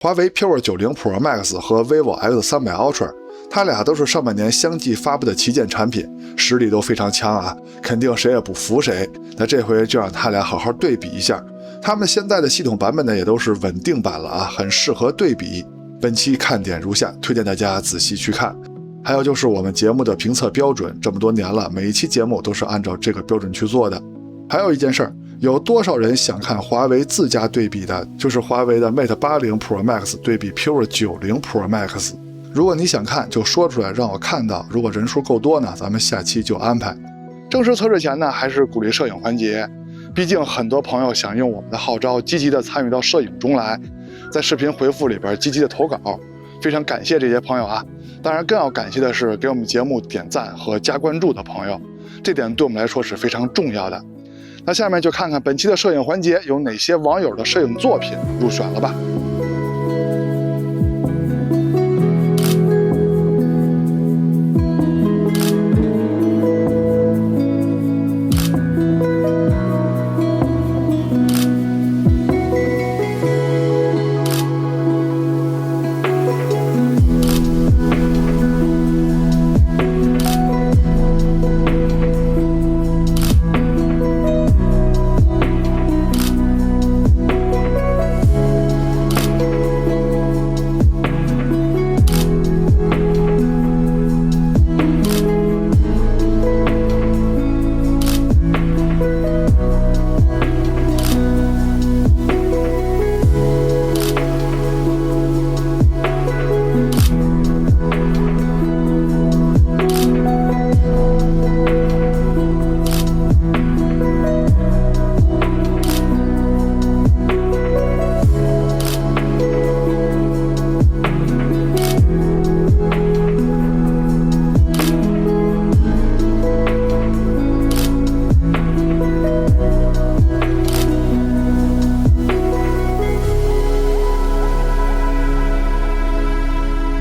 华为 P20 Pro Max 和 vivo X300 Ultra， 它俩都是上半年相继发布的旗舰产品，实力都非常强啊，肯定谁也不服谁。那这回就让它俩好好对比一下，它们现在的系统版本呢也都是稳定版了啊，很适合对比。本期看点如下，推荐大家仔细去看。还有就是我们节目的评测标准，这么多年了，每一期节目都是按照这个标准去做的。还有一件事儿，有多少人想看华为自家对比的？就是华为的 Mate 80 Pro Max 对比 P20 Pro Max。如果你想看，就说出来让我看到。如果人数够多呢，咱们下期就安排。正式测试前呢，还是鼓励摄影环节。毕竟很多朋友响应我们的号召，积极的参与到摄影中来，在视频回复里边积极的投稿，非常感谢这些朋友啊！当然，更要感谢的是给我们节目点赞和加关注的朋友，这点对我们来说是非常重要的。那下面就看看本期的摄影环节有哪些网友的摄影作品入选了吧。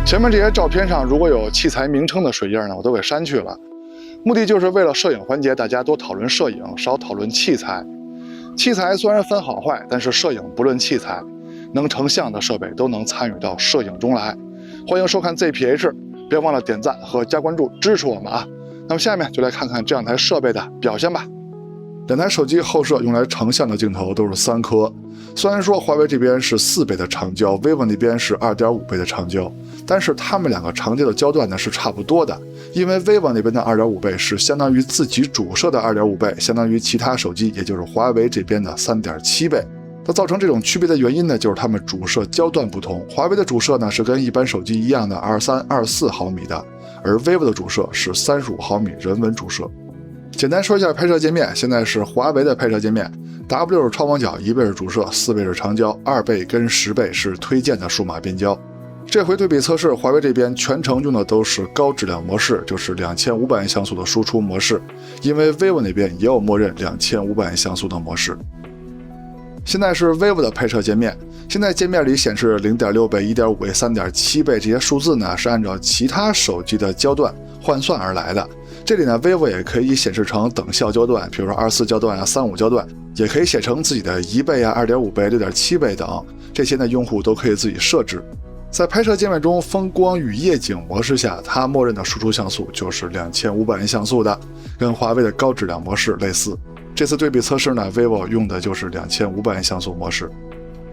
前面这些照片上如果有器材名称的水印呢，我都给删去了，目的就是为了摄影环节大家多讨论摄影，少讨论器材。器材虽然分好坏，但是摄影不论器材，能成像的设备都能参与到摄影中来。欢迎收看 ZPH， 别忘了点赞和加关注支持我们啊！那么下面就来看看这两台设备的表现吧。两台手机后摄用来成像的镜头都是3颗，虽然说华为这边是4倍的长焦 ，vivo 那边是2.5倍的长焦，但是它们两个长焦的焦段呢是差不多的，因为 vivo 那边的2.5倍是相当于自己主摄的2.5倍，相当于其他手机，也就是华为这边的3.7倍。那造成这种区别的原因呢，就是它们主摄焦段不同，华为的主摄呢是跟一般手机一样的23、24毫米的，而 vivo 的主摄是35毫米人文主摄。简单说一下拍摄界面，现在是华为的拍摄界面 ，W 是超广角，1倍是主摄，4倍是长焦，2倍跟10倍是推荐的数码变焦。这回对比测试，华为这边全程用的都是高质量模式，就是2500万像素的输出模式，因为 vivo 那边也有默认2500万像素的模式。现在是 vivo 的拍摄界面，现在界面里显示 0.6 倍、1.5 倍、3.7 倍这些数字呢，是按照其他手机的焦段换算而来的。这里呢 vivo 也可以显示成等效焦段，比如说24焦段啊、35焦段，也可以写成自己的1倍啊、2.5倍、6.7倍等，这些呢用户都可以自己设置。在拍摄界面中，风光与夜景模式下，它默认的输出像素就是2500万像素的，跟华为的高质量模式类似。这次对比测试呢 ，vivo 用的就是2500万像素模式。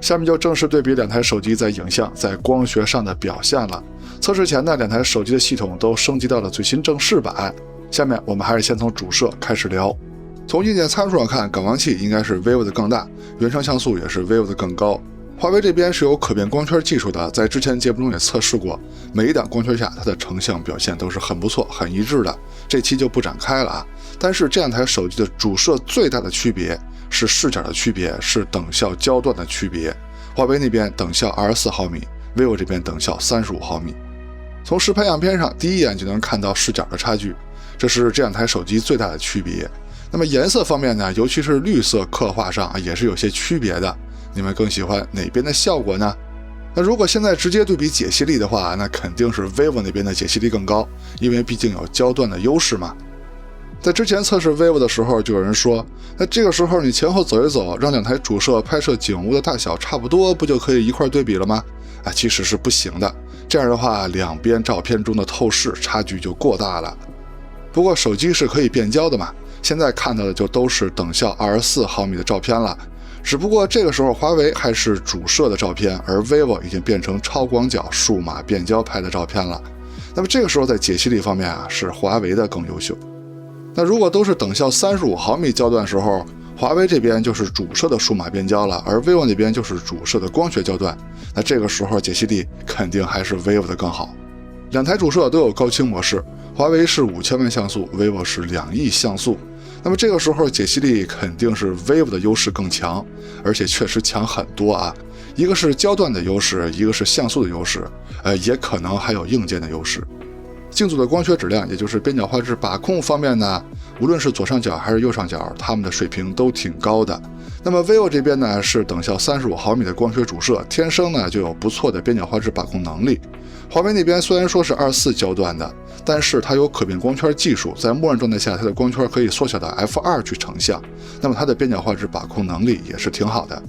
下面就正式对比两台手机在影像、在光学上的表现了。测试前呢，两台手机的系统都升级到了最新正式版。下面我们还是先从主摄开始聊。从硬件参数上看，感光器应该是 vivo 的更大，原生像素也是 vivo 的更高。华为这边是有可变光圈技术的，在之前节目中也测试过，每一档光圈下它的成像表现都是很不错、很一致的，这期就不展开了啊。但是这两台手机的主摄最大的区别是视角的区别，是等效焦段的区别。华为那边等效24毫米， vivo 这边等效35毫米。从实拍样片上第一眼就能看到视角的差距，这是这两台手机最大的区别。那么颜色方面呢，尤其是绿色刻画上也是有些区别的，你们更喜欢哪边的效果呢？那如果现在直接对比解析力的话，那肯定是 vivo 那边的解析力更高，因为毕竟有焦段的优势嘛。在之前测试 vivo 的时候，就有人说，那这个时候你前后走一走，让两台主摄拍摄景物的大小差不多，不就可以一块对比了吗？其实是不行的。这样的话，两边照片中的透视差距就过大了。不过手机是可以变焦的嘛，现在看到的就都是等效24毫米的照片了。只不过这个时候华为还是主摄的照片，而 vivo 已经变成超广角数码变焦拍的照片了。那么这个时候在解析力方面是华为的更优秀。那如果都是等效35毫米焦段时候，华为这边就是主摄的数码变焦了，而 vivo 那边就是主摄的光学焦段。那这个时候解析力肯定还是 vivo 的更好。两台主摄都有高清模式，华为是5000万像素， vivo 是2亿像素。那么这个时候解析力肯定是 vivo 的优势更强，而且确实强很多啊。一个是焦段的优势，一个是像素的优势，也可能还有硬件的优势。镜组的光学质量，也就是边角画质把控方面呢，无论是左上角还是右上角，它们的水平都挺高的。那么 vivo 这边呢是等效35毫米的光学主摄，天生呢就有不错的边角画质把控能力。华为那边虽然说是24焦段的，但是它有可变光圈技术，在默认状态下它的光圈可以缩小到 F2 去成像，那么它的边角画质把控能力也是挺好的。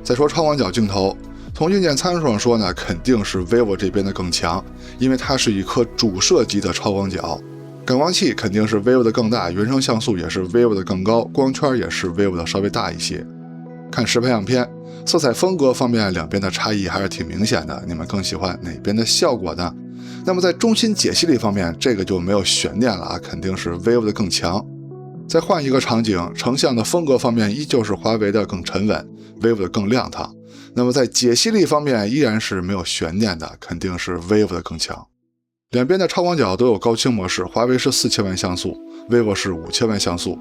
再说超广角镜头，从硬件参数上说呢，肯定是 vivo 这边的更强，因为它是一颗主摄级的超广角。感光器肯定是 vivo 的更大，原生像素也是 vivo 的更高，光圈也是 vivo 的稍微大一些。看实拍样片，色彩风格方面两边的差异还是挺明显的，你们更喜欢哪边的效果呢？那么在中心解析力方面，这个就没有悬念了啊，肯定是 vivo 的更强。再换一个场景，成像的风格方面依旧是华为的更沉稳， vivo 的更亮堂。那么在解析力方面依然是没有悬念的，肯定是 vivo 的更强。两边的超广角都有高清模式，华为是4000万像素， vivo 是5000万像素。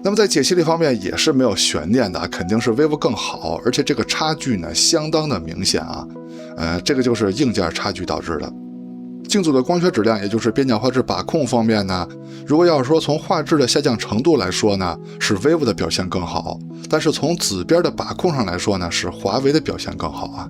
那么在解析力方面也是没有悬念的，肯定是 vivo 更好，而且这个差距呢相当的明显啊，这个就是硬件差距导致的。镜组的光学质量，也就是边角画质把控方面呢，如果要是说从画质的下降程度来说呢，是 vivo 的表现更好，但是从紫边的把控上来说呢，是华为的表现更好啊。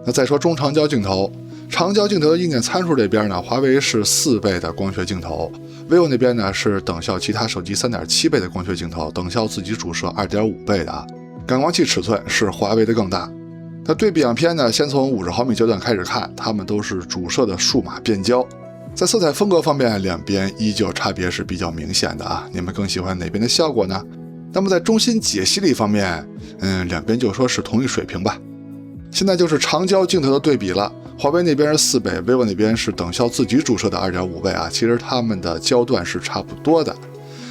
那再说中长焦镜头，长焦镜头的硬件参数这边呢，华为是4倍的光学镜头， vivo 那边呢是等效其他手机3.7倍的光学镜头，等效自己主摄2.5倍的啊。感光器尺寸是华为的更大。那对比样片呢，先从50毫米焦段开始看，它们都是主摄的数码变焦。在色彩风格方面，两边依旧差别是比较明显的啊，你们更喜欢哪边的效果呢？那么在中心解析力方面，两边就说是同一水平吧。现在就是长焦镜头的对比了，华为那边是4倍， vivo 那边是等效自己主摄的2.5倍啊，其实它们的焦段是差不多的。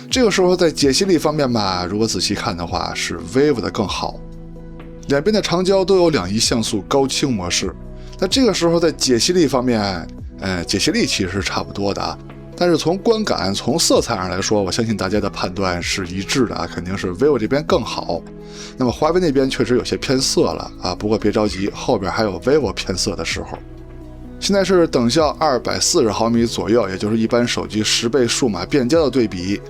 这个时候在解析力方面吧，如果仔细看的话，是 vivo 的更好。两边的长焦都有2亿像素高清模式，那这个时候在解析力方面，解析力其实是差不多的啊，但是从观感、从色彩上来说，我相信大家的判断是一致的啊，肯定是 vivo 这边更好。那么华为那边确实有些偏色了啊，不过别着急，后边还有 vivo 偏色的时候。现在是等效240毫米左右，也就是一般手机10倍数码变焦的对比，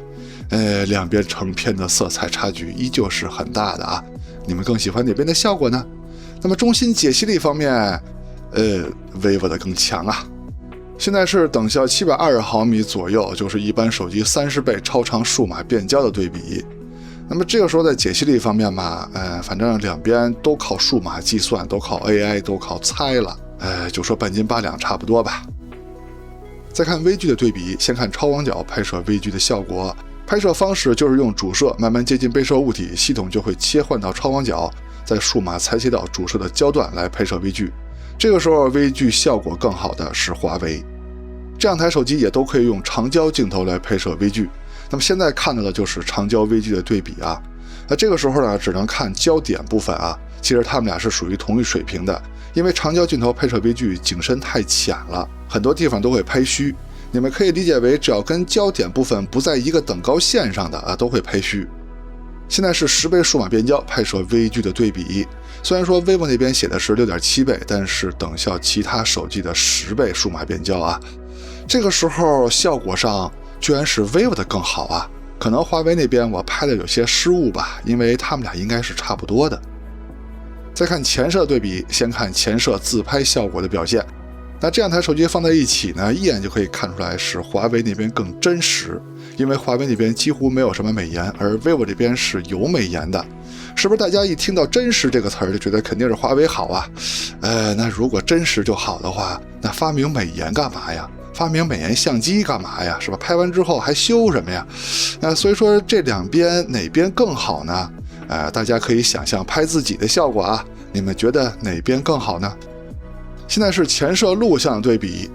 两边成片的色彩差距依旧是很大的啊。你们更喜欢哪边的效果呢？那么中心解析力方面，vivo 的更强啊。现在是等效720毫米左右，就是一般手机30倍超长数码变焦的对比。那么这个时候在解析力方面嘛，反正两边都靠数码计算，都靠 AI， 都靠猜了，就说半斤八两差不多吧。再看微距的对比，先看超广角拍摄微距的效果。拍摄方式就是用主摄慢慢接近被摄物体，系统就会切换到超广角，在数码裁切到主摄的焦段来拍摄微距。这个时候微距效果更好的是华为。这两台手机也都可以用长焦镜头来拍摄微距。那么现在看到的就是长焦微距的对比啊。那这个时候呢，只能看焦点部分啊，其实它们俩是属于同一水平的，因为长焦镜头拍摄微距景深太浅了，很多地方都会拍虚。你们可以理解为，只要跟焦点部分不在一个等高线上的啊，都会拍虚。现在是10倍数码变焦拍摄微距的对比，虽然说 vivo 那边写的是6.7倍，但是等效其他手机的10倍数码变焦啊。这个时候效果上居然是 vivo 的更好啊，可能华为那边我拍的有些失误吧，因为他们俩应该是差不多的。再看前摄对比，先看前摄自拍效果的表现。那这两台手机放在一起呢，一眼就可以看出来是华为那边更真实，因为华为那边几乎没有什么美颜，而 vivo 这边是有美颜的。是不是大家一听到真实这个词儿就觉得肯定是华为好啊？那如果真实就好的话，那发明美颜干嘛呀？发明美颜相机干嘛呀？是吧？拍完之后还修什么呀？所以说这两边哪边更好呢？大家可以想象拍自己的效果啊，你们觉得哪边更好呢？现在是前摄录像对比。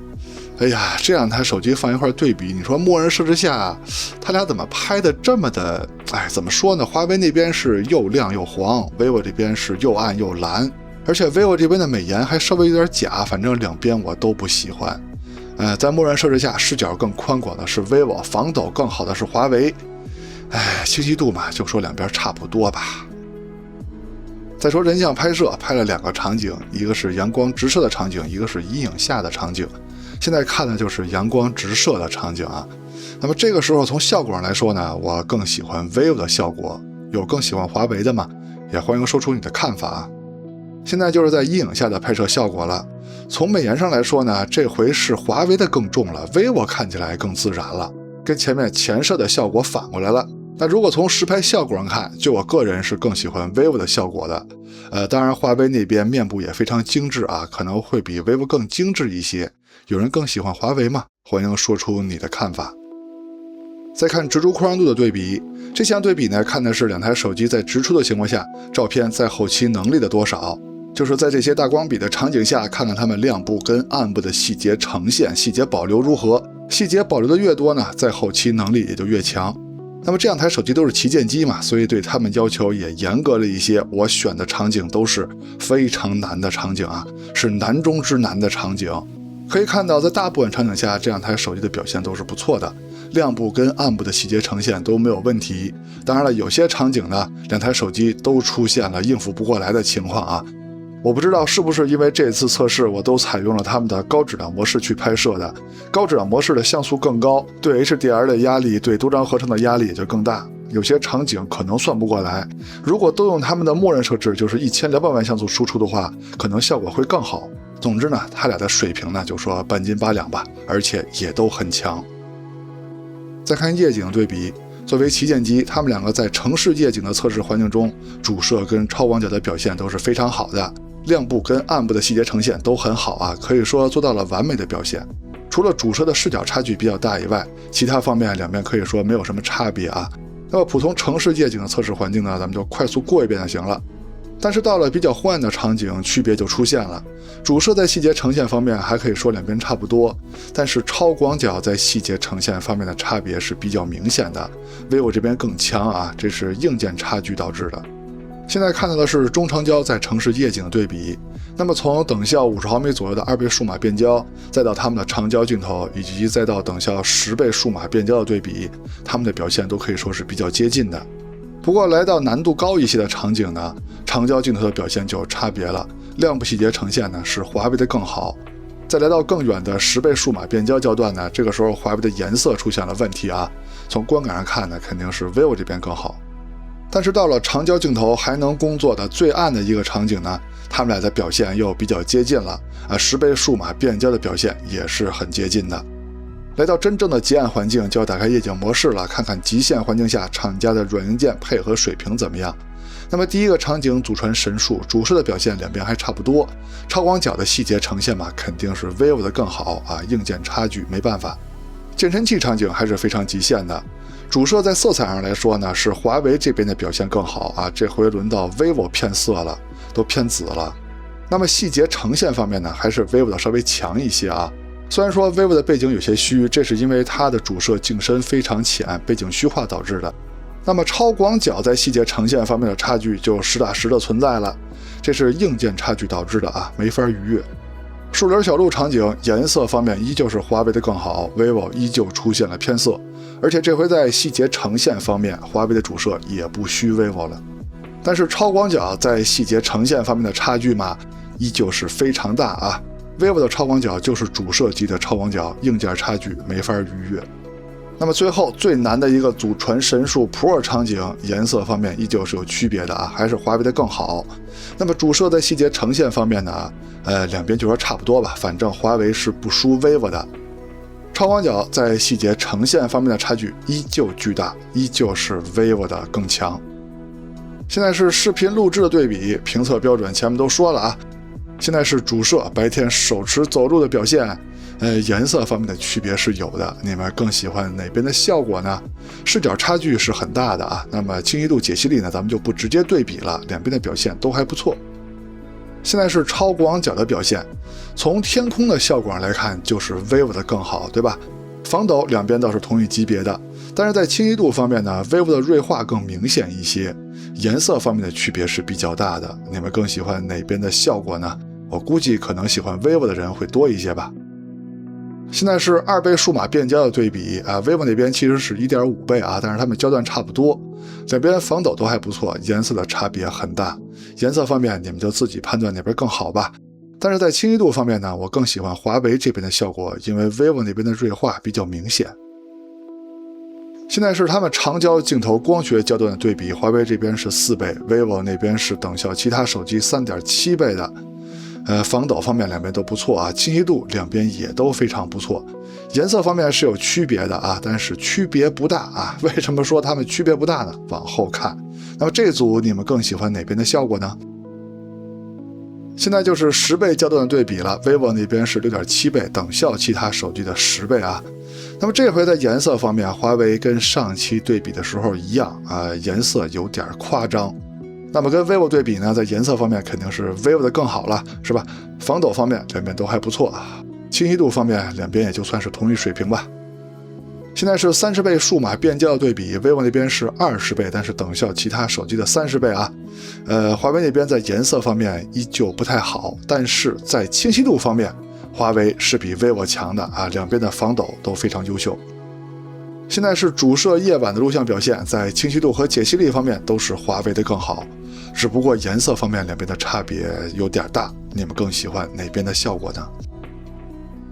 哎呀，这两台手机放一块对比，你说默认设置下，它俩怎么拍的这么的？怎么说呢？华为那边是又亮又黄 ，vivo 这边是又暗又蓝，而且 vivo 这边的美颜还稍微有点假，反正两边我都不喜欢。在默认设置下，视角更宽广的是 vivo， 防抖更好的是华为。清晰度嘛，就说两边差不多吧。再说人像拍摄，拍了2个场景，一个是阳光直射的场景，一个是阴影下的场景。现在看的就是阳光直射的场景啊。那么这个时候从效果上来说呢，我更喜欢 vivo 的效果，有更喜欢华为的吗？也欢迎说出你的看法啊。现在就是在阴影下的拍摄效果了。从美颜上来说呢，这回是华为的更重了 ，vivo 看起来更自然了，跟前面前摄的效果反过来了。那如果从实拍效果上看，就我个人是更喜欢 vivo 的效果的。当然华为那边面部也非常精致啊，可能会比 vivo 更精致一些。有人更喜欢华为吗？欢迎说出你的看法。再看直出扩张度的对比，这项对比呢，看的是两台手机在直出的情况下，照片在后期能力的多少，就是在这些大光比的场景下，看看它们亮部跟暗部的细节呈现、细节保留如何。细节保留的越多呢，在后期能力也就越强。那么这两台手机都是旗舰机嘛，所以对他们要求也严格了一些。我选的场景都是非常难的场景啊，是难中之难的场景。可以看到，在大部分场景下，这两台手机的表现都是不错的，亮部跟暗部的细节呈现都没有问题。当然了，有些场景呢，两台手机都出现了应付不过来的情况啊。我不知道是不是因为这次测试我都采用了他们的高质量模式去拍摄的，高质量模式的像素更高，对 HDR 的压力，对多张合成的压力也就更大，有些场景可能算不过来。如果都用他们的默认设置，就是1200万像素输出的话，可能效果会更好。总之呢，它俩的水平呢，就说半斤八两吧，而且也都很强。再看夜景对比，作为旗舰机，它们两个在城市夜景的测试环境中，主摄跟超广角的表现都是非常好的，亮部跟暗部的细节呈现都很好啊，可以说做到了完美的表现。除了主摄的视角差距比较大以外，其他方面两边可以说没有什么差别啊。那么普通城市夜景的测试环境呢，咱们就快速过一遍就行了。但是到了比较昏暗的场景，区别就出现了。主摄在细节呈现方面还可以说两边差不多，但是超广角在细节呈现方面的差别是比较明显的。vivo 这边更强啊，这是硬件差距导致的。现在看到的是中长焦在城市夜景的对比。那么从等效50毫米左右的2倍数码变焦，再到它们的长焦镜头，以及再到等效10倍数码变焦的对比，它们的表现都可以说是比较接近的。不过来到难度高一些的场景呢，长焦镜头的表现就有差别了，亮部细节呈现呢是华为的更好。再来到更远的10倍数码变焦焦段呢，这个时候华为的颜色出现了问题啊，从观感上看呢，肯定是 vivo 这边更好。但是到了长焦镜头还能工作的最暗的一个场景呢，他们俩的表现又比较接近了10倍数码变焦的表现也是很接近的。来到真正的极暗环境，就要打开夜景模式了，看看极限环境下厂家的软硬件配合水平怎么样。那么第一个场景祖传神速，主摄的表现两边还差不多，超广角的细节呈现嘛，肯定是 vivo 的更好啊，硬件差距没办法。健身器场景还是非常极限的，主摄在色彩上来说呢，是华为这边的表现更好啊，这回轮到 vivo 偏色了，都偏紫了。那么细节呈现方面呢，还是 vivo 的稍微强一些啊。虽然说 vivo 的背景有些虚，这是因为它的主摄景深非常浅，背景虚化导致的。那么超广角在细节呈现方面的差距就实打实的存在了，这是硬件差距导致的啊，没法逾越。树林小路场景颜色方面依旧是华为的更好， vivo 依旧出现了偏色，而且这回在细节呈现方面，华为的主摄也不虚 vivo 了。但是超广角在细节呈现方面的差距嘛，依旧是非常大啊。vivo 的超广角就是主摄级的超广角，硬件差距没法逾越。那么最后最难的一个祖传神速 Pro 场景，颜色方面依旧是有区别的啊，还是华为的更好。那么主摄在细节呈现方面呢，两边就说差不多吧，反正华为是不输 vivo 的。超广角在细节呈现方面的差距依旧巨大，依旧是 vivo 的更强。现在是视频录制的对比，评测标准前面都说了啊。现在是主摄白天手持走路的表现，颜色方面的区别是有的，你们更喜欢哪边的效果呢？视角差距是很大的啊。那么清晰度、解析力呢，咱们就不直接对比了，两边的表现都还不错。现在是超广角的表现，从天空的效果上来看，就是 vivo 的更好，对吧？防抖两边倒是同一级别的，但是在清晰度方面呢 ，vivo 的锐化更明显一些，颜色方面的区别是比较大的。你们更喜欢哪边的效果呢？我估计可能喜欢 vivo 的人会多一些吧。现在是2倍数码变焦的对比啊 ，vivo 那边其实是 1.5 倍啊，但是它们焦段差不多，两边防抖都还不错，颜色的差别很大。颜色方面你们就自己判断哪边更好吧。但是在清晰度方面呢，我更喜欢华为这边的效果，因为 vivo 那边的锐化比较明显。现在是他们长焦镜头光学焦段的对比，华为这边是4倍 ，vivo 那边是等效其他手机 3.7 倍的。防抖方面两边都不错啊，清晰度两边也都非常不错。颜色方面是有区别的啊，但是区别不大啊。为什么说它们区别不大呢？往后看。那么这组你们更喜欢哪边的效果呢？现在就是10倍焦段的对比了 ，vivo 那边是 6.7 倍，等效其他手机的10倍啊。那么这回在颜色方面，华为跟上期对比的时候一样啊，颜色有点夸张。那么跟 vivo 对比呢，在颜色方面肯定是 vivo 的更好了，是吧？防抖方面两边都还不错啊，清晰度方面两边也就算是同一水平吧。现在是30倍数码变焦的对比 ，vivo 那边是20倍，但是等效其他手机的30倍啊。华为那边在颜色方面依旧不太好，但是在清晰度方面，华为是比 vivo 强的啊，两边的防抖都非常优秀。现在是主摄夜晚的录像表现，在清晰度和解析力方面都是华为的更好，只不过颜色方面两边的差别有点大，你们更喜欢哪边的效果呢？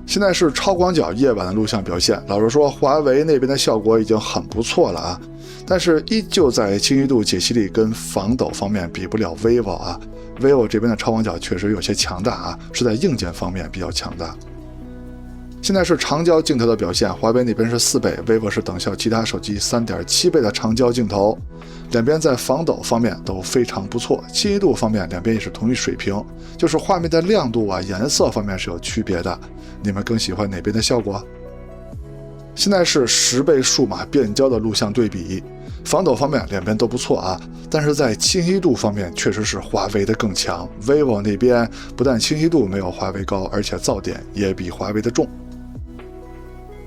现在是超广角夜晚的录像表现，老实说华为那边的效果已经很不错了啊，但是依旧在清晰度、解析力跟防抖方面比不了 vivo 啊。vivo 这边的超广角确实有些强大啊，是在硬件方面比较强大。现在是长焦镜头的表现，华为那边是4倍 ，vivo 是等效其他手机 3.7 倍的长焦镜头，两边在防抖方面都非常不错，清晰度方面两边也是同一水平，就是画面的亮度啊、颜色方面是有区别的，你们更喜欢哪边的效果？现在是10倍数码变焦的录像对比，防抖方面两边都不错啊，但是在清晰度方面确实是华为的更强 ，vivo 那边不但清晰度没有华为高，而且噪点也比华为的重。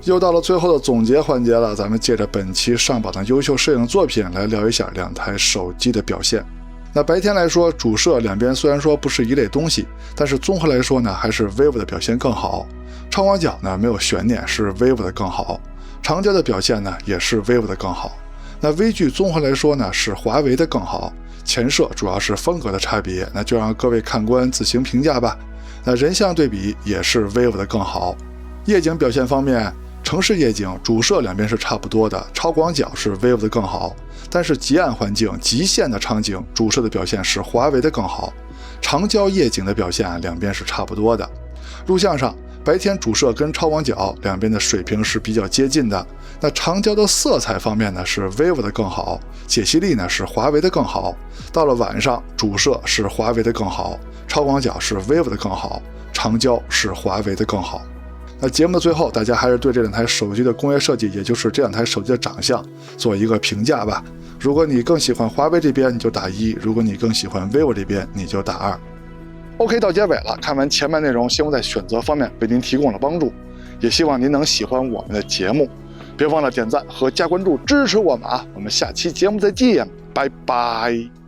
又到了最后的总结环节了，咱们借着本期上榜的优秀摄影作品来聊一下两台手机的表现。那白天来说，主摄两边虽然说不是一类东西，但是综合来说呢，还是 vivo 的表现更好。超广角呢没有悬念，是 vivo 的更好。长焦的表现呢也是 vivo 的更好。那微距综合来说呢是华为的更好。前摄主要是风格的差别，那就让各位看官自行评价吧。那人像对比也是 vivo 的更好。夜景表现方面，城市夜景主摄两边是差不多的，超广角是 vivo 的更好，但是极暗环境、极限的场景，主摄的表现是华为的更好。长焦夜景的表现两边是差不多的。录像上，白天主摄跟超广角两边的水平是比较接近的。那长焦的色彩方面呢是 vivo 的更好，解析力呢是华为的更好。到了晚上，主摄是华为的更好，超广角是 vivo 的更好，长焦是华为的更好。那节目的最后，大家还是对这两台手机的工业设计，也就是这两台手机的长相做一个评价吧。如果你更喜欢华为这边，你就打1；如果你更喜欢 vivo 这边，你就打2。OK， 到结尾了，看完前面内容，希望在选择方面为您提供了帮助，也希望您能喜欢我们的节目，别忘了点赞和加关注支持我们啊！我们下期节目再见，拜拜。